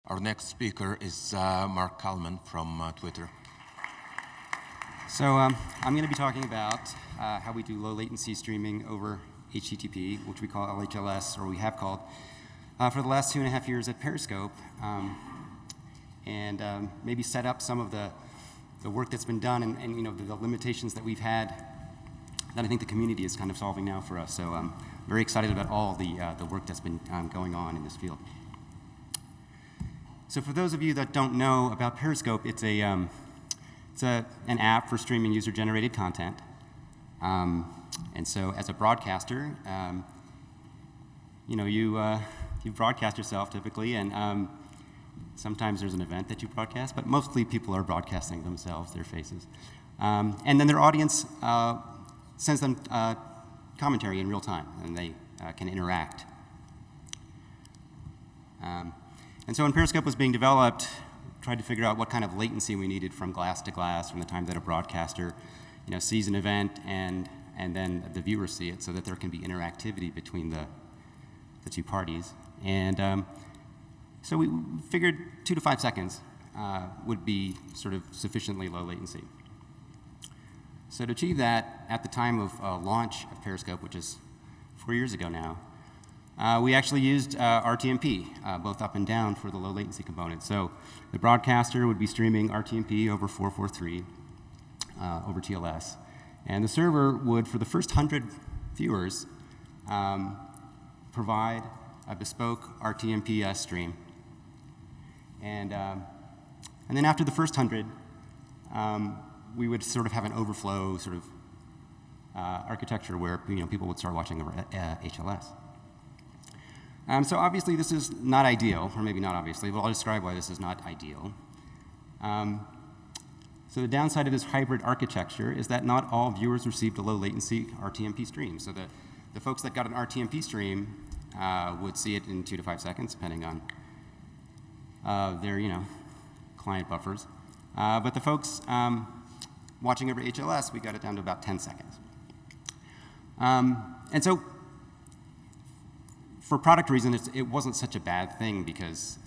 Our next speaker is Mark Kalman from Twitter. So I'm going to be talking about how we do low latency streaming over HTTP, which we call LHLS, or we have called, for the last 2.5 years at Periscope, and maybe set up some of the work that's been done and you know, the limitations that we've had that I think the community is kind of solving now for us. So I'm very excited about all the work that's been going on in this field. So for those of you that don't know about Periscope, it's an app for streaming user-generated content. And so as a broadcaster, you know, you broadcast yourself typically, and sometimes there's an event that you broadcast, but mostly people are broadcasting themselves, their faces. And then their audience sends them commentary in real time, and they can interact. And so when Periscope was being developed, tried to figure out what kind of latency we needed from glass to glass from the time that a broadcaster, you know, sees an event and then the viewers see it, so that there can be interactivity between the two parties. And so we figured 2 to 5 seconds would be sort of sufficiently low latency. So to achieve that, at the time of launch of Periscope, which is 4 years ago now, we actually used RTMP, both up and down, for the low latency component. So the broadcaster would be streaming RTMP over 443 over TLS. And the server would, for the first 100 viewers, provide a bespoke RTMP stream. And then after the first 100, we would sort of have an overflow sort of architecture where, you know, people would start watching over HLS. So obviously this is not ideal, or maybe not obviously, but I'll describe why this is not ideal. So the downside of this hybrid architecture is that not all viewers received a low latency RTMP stream. So the folks that got an RTMP stream would see it in 2 to 5 seconds, depending on their, you know, client buffers. But the folks watching over HLS, we got it down to about 10 seconds. And so for product reasons, it wasn't such a bad thing, because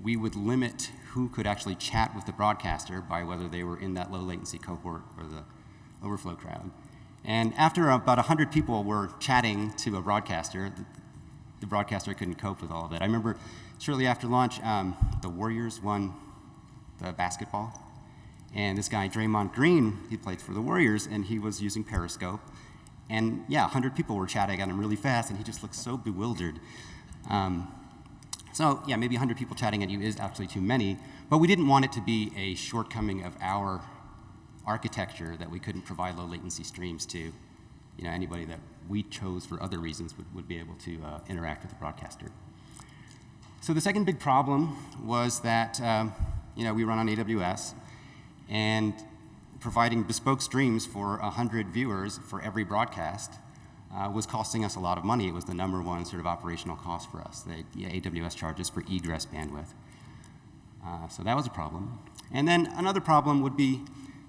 we would limit who could actually chat with the broadcaster by whether they were in that low latency cohort or the overflow crowd. And after about 100 people were chatting to a broadcaster, the broadcaster couldn't cope with all of it. I remember shortly after launch, the Warriors won the basketball. And this guy, Draymond Green, he played for the Warriors, and he was using Periscope. And yeah, 100 people were chatting at him really fast, and he just looked so bewildered. So yeah, maybe 100 people chatting at you is actually too many, but we didn't want it to be a shortcoming of our architecture that we couldn't provide low latency streams to, you know, anybody that we chose for other reasons would be able to interact with the broadcaster. So the second big problem was that, you know, we run on AWS, and providing bespoke streams for 100 viewers for every broadcast was costing us a lot of money. It was the #1 sort of operational cost for us. The AWS charges for egress bandwidth. So that was a problem. And then another problem would be,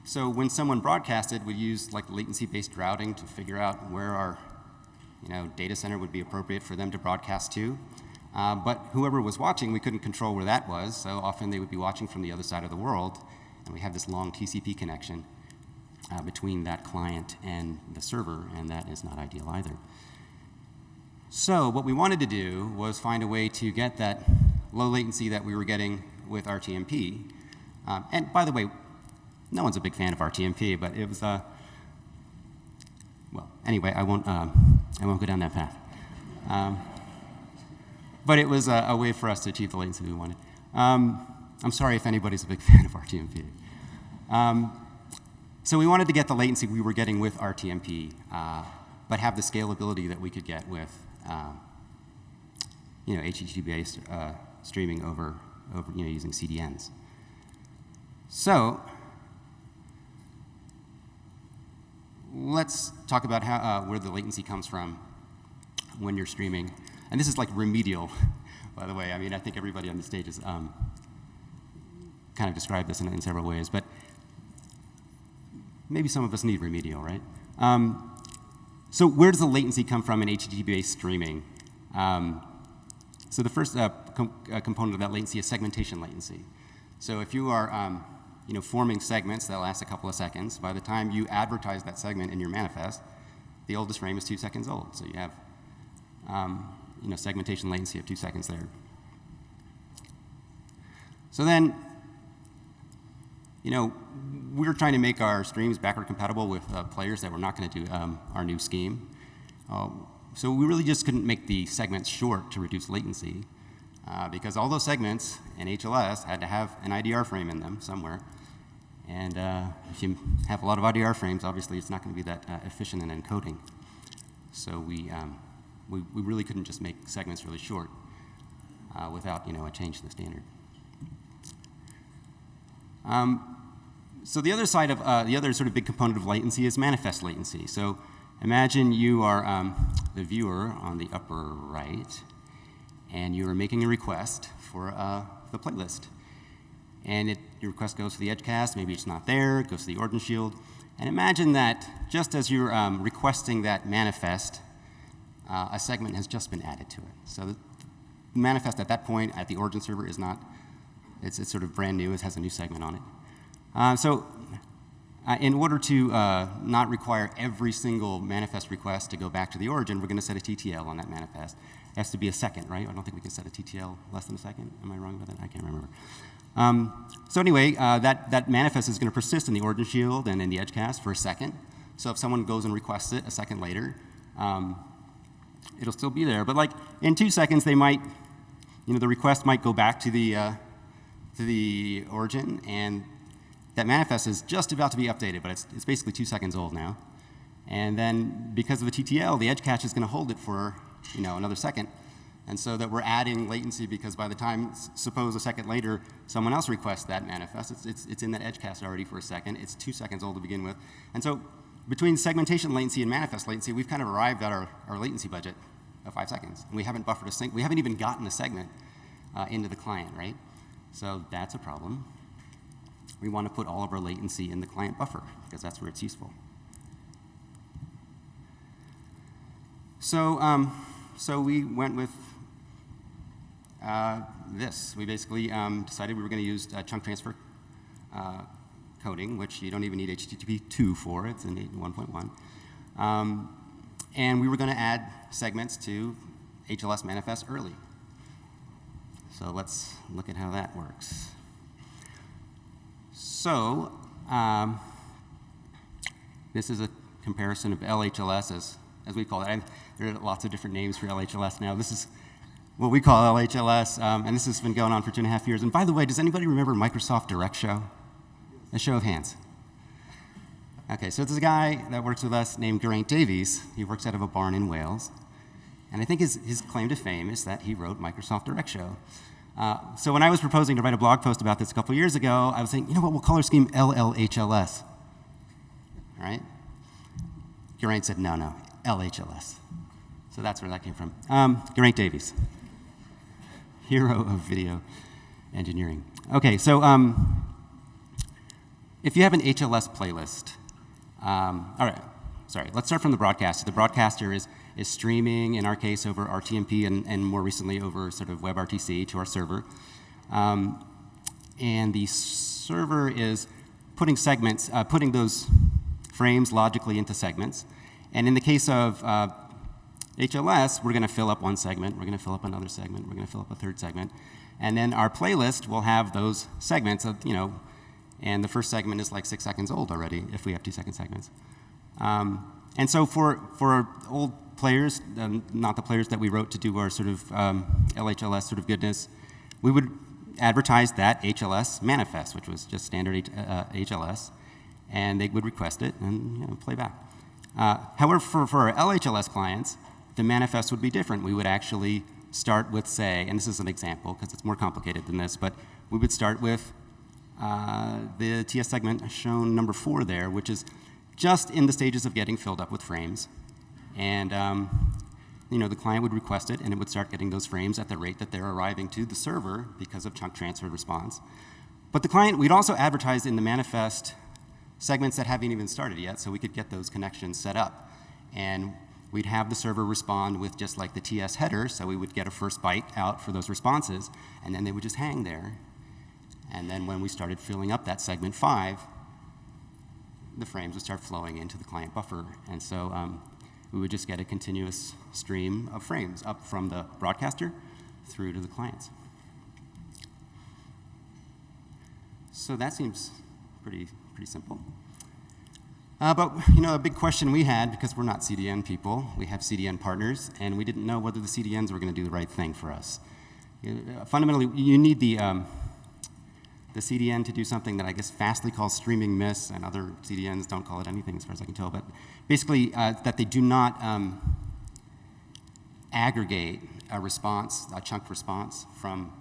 so when someone broadcasted, we'd use like latency-based routing to figure out where our, you know, data center would be appropriate for them to broadcast to. But whoever was watching, we couldn't control where that was, so often they would be watching from the other side of the world, and we have this long TCP connection between that client and the server, and that is not ideal either. So what we wanted to do was find a way to get that low latency that we were getting with RTMP. And by the way, no one's a big fan of RTMP, but it was, well, anyway, I won't go down that path. But it was a way for us to achieve the latency we wanted. I'm sorry if anybody's a big fan of RTMP. So we wanted to get the latency we were getting with RTMP, but have the scalability that we could get with, you know, HTTP-based streaming over you know, using CDNs. So let's talk about how, where the latency comes from when you're streaming. And this is like remedial, by the way. I mean, I think everybody on the stage has kind of described this in several ways, but maybe some of us need remedial, right? So where does the latency come from in HTTP-based streaming? So the first component of that latency is segmentation latency. So if you are forming segments that last a couple of seconds, by the time you advertise that segment in your manifest, the oldest frame is 2 seconds old. So you have segmentation latency of 2 seconds there. So then, we're trying to make our streams backward compatible with players that we're not going to do our new scheme. So we really just couldn't make the segments short to reduce latency because all those segments in HLS had to have an IDR frame in them somewhere. And if you have a lot of IDR frames, obviously it's not going to be that efficient in encoding. So we really couldn't just make segments really short without a change in the standard. So the other side of the other sort of big component of latency is manifest latency. So imagine you are the viewer on the upper right, and you are making a request for the playlist. And your request goes to the edgecast, maybe it's not there, it goes to the origin shield. And imagine that just as you're requesting that manifest, a segment has just been added to it. So the manifest at that point at the origin server is not, it's sort of brand new, it has a new segment on it. In order to not require every single manifest request to go back to the origin, we're going to set a TTL on that manifest. It has to be a second, right? I don't think we can set a TTL less than a second. Am I wrong about that? I can't remember. So anyway, that manifest is going to persist in the origin shield and in the edgecast for a second. So if someone goes and requests it a second later, it'll still be there. But like in 2 seconds, they might, the request might go back to the origin, and that manifest is just about to be updated, but it's basically 2 seconds old now. And then because of the TTL, the edge cache is going to hold it for another second. And so that we're adding latency because by the time, suppose a second later, someone else requests that manifest, it's in that edge cache already for a second. It's 2 seconds old to begin with. And so between segmentation latency and manifest latency, we've kind of arrived at our latency budget of 5 seconds. And we haven't buffered a sync. We haven't even gotten a segment into the client, right? So that's a problem. We want to put all of our latency in the client buffer because that's where it's useful. So we went with this. We basically decided we were going to use chunk transfer coding, which you don't even need HTTP 2 for. It's in 1.1. And we were going to add segments to HLS manifest early. So let's look at how that works. So this is a comparison of LHLS as we call it. There are lots of different names for LHLS now. This is what we call LHLS, and this has been going on for 2.5 years. And by the way, does anybody remember Microsoft Direct Show? A show of hands. Okay, so there's a guy that works with us named Geraint Davies. He works out of a barn in Wales. And I think his claim to fame is that he wrote Microsoft Direct Show. So when I was proposing to write a blog post about this a couple years ago, I was saying, what, we'll color scheme LLHLS. All right? Geraint said, no, LHLS. So that's where that came from. Geraint Davies, hero of video engineering. Okay, so if you have an HLS playlist, all right, sorry, let's start from the broadcaster. The broadcaster is streaming, in our case, over RTMP and more recently over sort of WebRTC to our server. And the server is putting segments, putting those frames logically into segments. And in the case of HLS, we're going to fill up one segment, we're going to fill up another segment, we're going to fill up a third segment. And then our playlist will have those segments, and the first segment is like 6 seconds old already if we have 2-second segments. And so for old players, not the players that we wrote to do our sort of LHLS sort of goodness, we would advertise that HLS manifest, which was just standard HLS, and they would request it and play back. However, for our LHLS clients, the manifest would be different. We would actually start with, say, and this is an example because it's more complicated than this, but we would start with the TS segment shown number 4 there, which is just in the stages of getting filled up with frames. And the client would request it, and it would start getting those frames at the rate that they're arriving to the server because of chunk transfer response. But the client, we'd also advertise in the manifest segments that haven't even started yet, so we could get those connections set up. And we'd have the server respond with just like the TS header, so we would get a first byte out for those responses, and then they would just hang there. And then when we started filling up that segment 5, the frames would start flowing into the client buffer. And so we would just get a continuous stream of frames up from the broadcaster through to the clients. So that seems pretty simple. But a big question we had, because we're not CDN people, we have CDN partners, and we didn't know whether the CDNs were going to do the right thing for us. Fundamentally, you need the CDN to do something that I guess Fastly calls streaming miss, and other CDNs don't call it anything as far as I can tell, but basically that they do not aggregate a chunk response from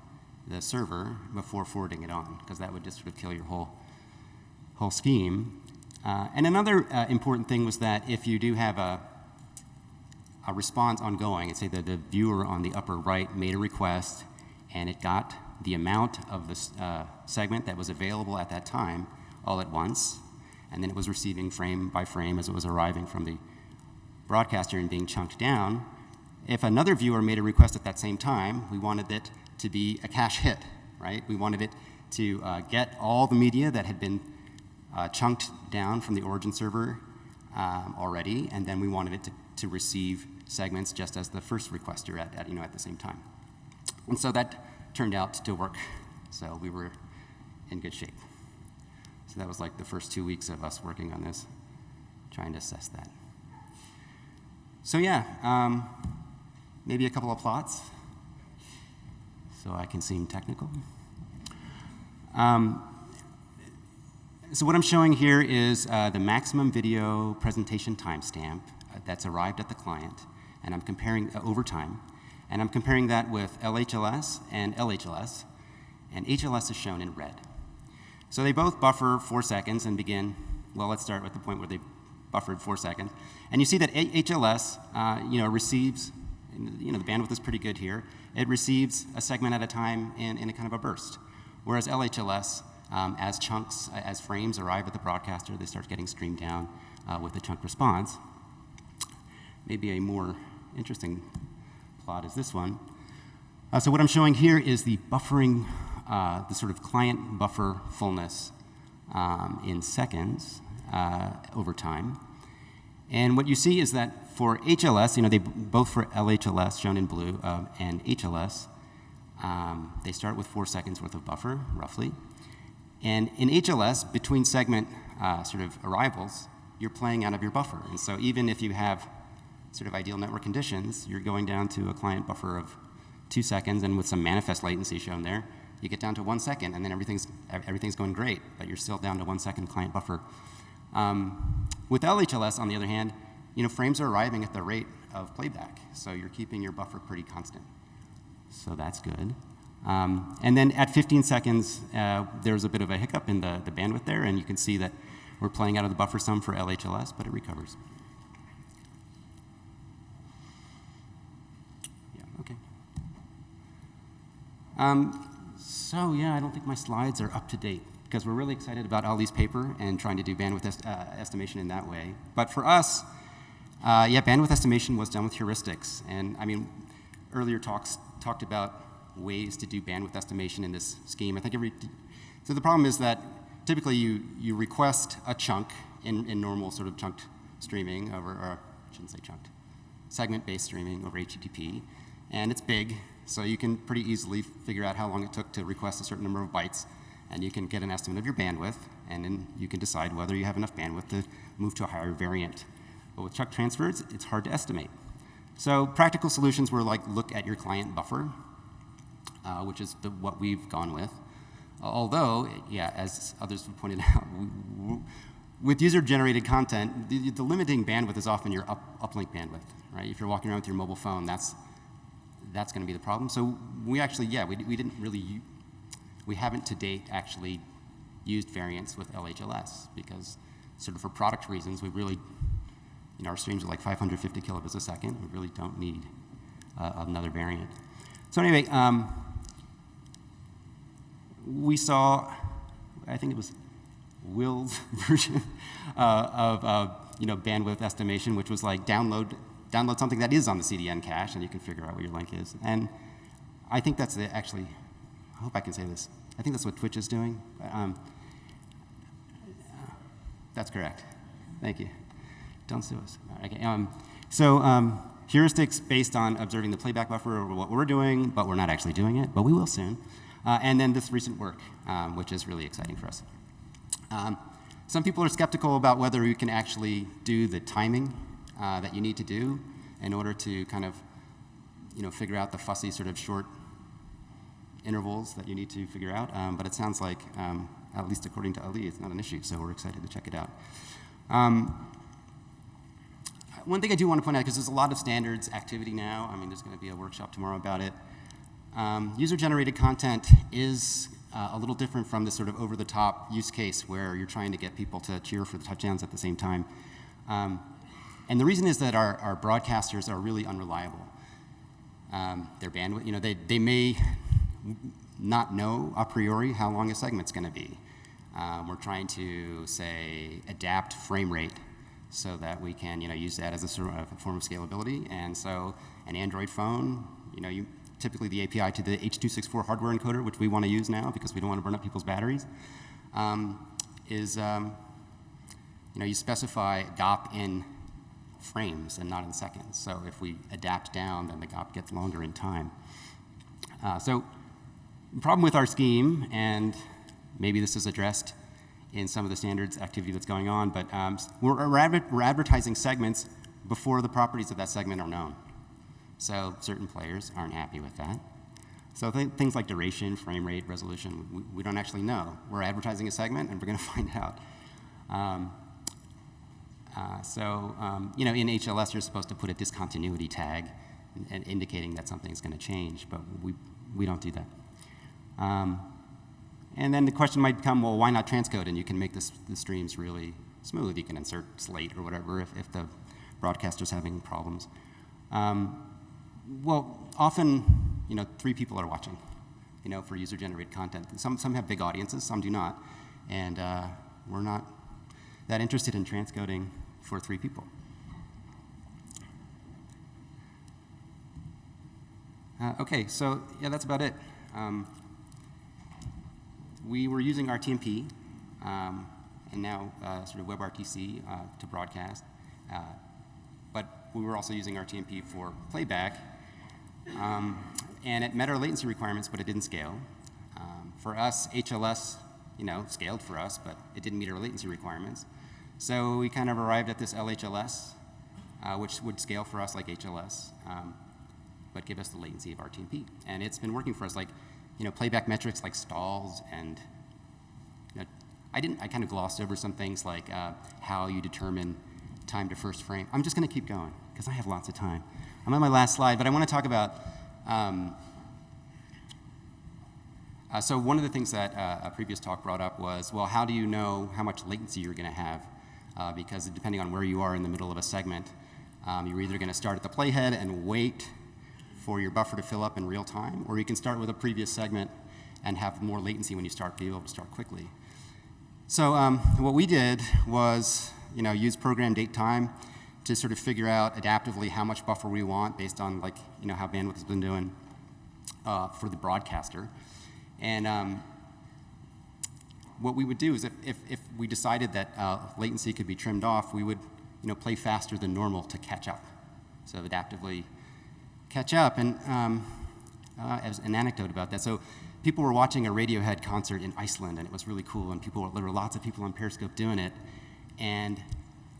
the server before forwarding it on, because that would just sort of kill your whole scheme. And another important thing was that if you do have a response ongoing, and say that the viewer on the upper right made a request and it got the amount of the segment that was available at that time all at once, and then it was receiving frame by frame as it was arriving from the broadcaster and being chunked down. If another viewer made a request at that same time, we wanted it to be a cache hit, right? We wanted it to get all the media that had been chunked down from the origin server already, and then we wanted it to receive segments just as the first requester at the same time. And so that turned out to work, so we were in good shape. So that was like the first 2 weeks of us working on this, trying to assess that. So yeah, maybe a couple of plots, so I can seem technical. So what I'm showing here is the maximum video presentation timestamp that's arrived at the client, and I'm comparing over time. And I'm comparing that with LHLS and LHLS, and HLS is shown in red. So they both buffer 4 seconds and begin, well, let's start with the point where they buffered 4 seconds. And you see that HLS, receives, the bandwidth is pretty good here. It receives a segment at a time in a kind of a burst. Whereas LHLS, as frames arrive at the broadcaster, they start getting streamed down with the chunk response. Maybe a more interesting plot is this one. So what I'm showing here is the buffering, the sort of client buffer fullness in seconds over time. And what you see is that for HLS, both for LHLS, shown in blue, and HLS, they start with 4 seconds worth of buffer, roughly. And in HLS, between segment sort of arrivals, you're playing out of your buffer. And so even if you have sort of ideal network conditions, you're going down to a client buffer of 2 seconds, and with some manifest latency shown there, you get down to 1 second, and then everything's going great, but you're still down to 1 second client buffer. With LHLS, on the other hand, frames are arriving at the rate of playback, so you're keeping your buffer pretty constant. So that's good. And then at 15 seconds, there's a bit of a hiccup in the bandwidth there, and you can see that we're playing out of the buffer some for LHLS, but it recovers. Yeah, okay. So yeah, I don't think my slides are up to date, because we're really excited about Ali's paper and trying to do bandwidth estimation in that way. But for us, bandwidth estimation was done with heuristics. And I mean, earlier talks talked about ways to do bandwidth estimation in this scheme. I think so the problem is that typically you request a chunk in normal sort of chunked streaming over, or I shouldn't say chunked, segment-based streaming over HTTP, and it's big, so you can pretty easily figure out how long it took to request a certain number of bytes, and you can get an estimate of your bandwidth, and then you can decide whether you have enough bandwidth to move to a higher variant. But with chunk transfers, it's hard to estimate. So practical solutions were like look at your client buffer, which is what we've gone with. Although, yeah, as others have pointed out, with user-generated content, the limiting bandwidth is often your uplink bandwidth, right? If you're walking around with your mobile phone, that's going to be the problem. So we actually, we haven't to date actually used variants with LHLS, because sort of for product reasons, we really, our streams are like 550 kilobits a second. We really don't need another variant. So anyway, we saw, I think it was Will's version of bandwidth estimation, which was like download download something that is on the CDN cache, and you can figure out what your link is. And I think that's actually, I hope I can say this. I think that's what Twitch is doing. That's correct. Thank you. Don't sue us. Okay. Heuristics based on observing the playback buffer or what we're doing, but we're not actually doing it, but we will soon. And then this recent work, which is really exciting for us. Some people are skeptical about whether you can actually do the timing that you need to do in order to kind of, figure out the fussy sort of short intervals that you need to figure out. But it sounds like, at least according to Ali, it's not an issue, so we're excited to check it out. One thing I do want to point out, because there's a lot of standards activity now. I mean, there's going to be a workshop tomorrow about it. User-generated content is a little different from this sort of over-the-top use case where you're trying to get people to cheer for the touchdowns at the same time. And the reason is that our broadcasters are really unreliable. Their bandwidth, they may not know a priori how long a segment's going to be. We're trying to, say, adapt frame rate so that we can, use that as a sort of form of scalability. And so an Android phone, typically the API to the H.264 hardware encoder, which we want to use now because we don't want to burn up people's batteries, you specify GOP in frames and not in seconds. So if we adapt down, then the GOP gets longer in time. So the problem with our scheme, and maybe this is addressed in some of the standards activity that's going on, but we're advertising segments before the properties of that segment are known. So certain players aren't happy with that. So things like duration, frame rate, resolution, we don't actually know. We're advertising a segment, and we're going to find out. In HLS, you're supposed to put a discontinuity tag and indicating that something's going to change, but we don't do that. And then the question might come, well, why not transcode? And you can make the streams really smooth. You can insert slate or whatever if the broadcaster's having problems. Well, often, 3 people are watching, for user-generated content. Some have big audiences, some do not. And we're not that interested in transcoding for 3 people. Okay, so yeah, that's about it. We were using RTMP and now sort of WebRTC to broadcast, but we were also using RTMP for playback, and it met our latency requirements, but it didn't scale. For us, HLS, scaled for us, but it didn't meet our latency requirements. So we kind of arrived at this LHLS, which would scale for us like HLS, but give us the latency of RTMP. And it's been working for us, like, playback metrics like stalls, and I kind of glossed over some things like how you determine time to first frame. I'm just going to keep going because I have lots of time. I'm on my last slide, but I want to talk about. So one of the things that a previous talk brought up was, well, how do you know how much latency you're going to have? Because depending on where you are in the middle of a segment, you're either going to start at the playhead and wait for your buffer to fill up in real time, or you can start with a previous segment and have more latency when you start, be able to start quickly. So what we did was, use program date time to sort of figure out adaptively how much buffer we want based on how bandwidth has been doing for the broadcaster. And what we would do is if we decided that latency could be trimmed off, we would play faster than normal to catch up. So adaptively catch up. And as an anecdote about that, so people were watching a Radiohead concert in Iceland, and it was really cool, and there were lots of people on Periscope doing it. And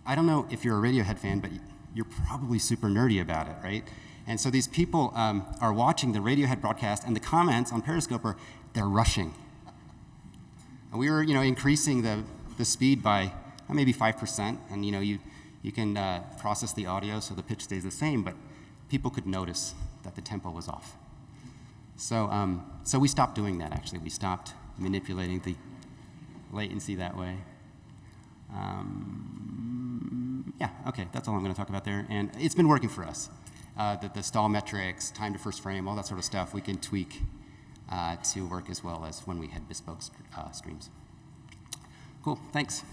I don't know if you're a Radiohead fan, but you're probably super nerdy about it, right? And so these people are watching the Radiohead broadcast, and the comments on Periscope they're rushing. And we were, increasing the speed by maybe 5%, and you can process the audio so the pitch stays the same, but people could notice that the tempo was off. So, so we stopped doing that, actually. We stopped manipulating the latency that way. Yeah, okay, that's all I'm going to talk about there. And it's been working for us. The stall metrics, time to first frame, all that sort of stuff, we can tweak to work as well as when we had bespoke streams. Cool, thanks.